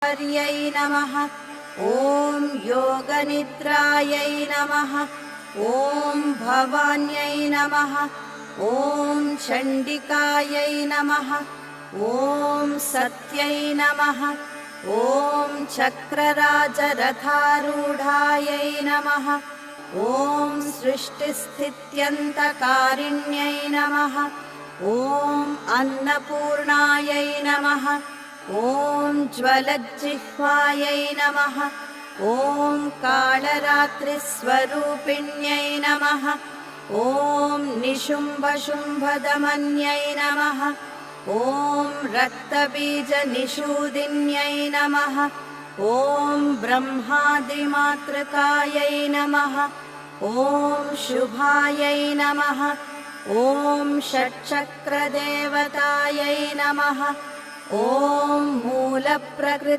पर्यै नमः। ॐ योगनिद्रायै नमः। ॐ भवान्यै नमः। ॐ चण्डिकायै नमः। ॐ सत्यै नमः। ॐ चक्रराजरथारूढायै नमः। ॐ सृष्टिस्थित्यन्तकारिण्यै नमः। ॐ अन्नपूर्णायै नमः। ॐ ज्वलज्जिह्वायै नमः। ॐ कालरात्रिस्वरूपिण्यै नमः। ॐ निशुम्भशुम्भदमन्यै नमः। ॐ रक्तबीजनिषूदिन्यै नमः। ॐ ब्रह्मादिमातृकायै नमः। ॐ शुभायै नमः। ॐ षट्चक्रदेवतायै नमः। ॐ मूलप्रकृति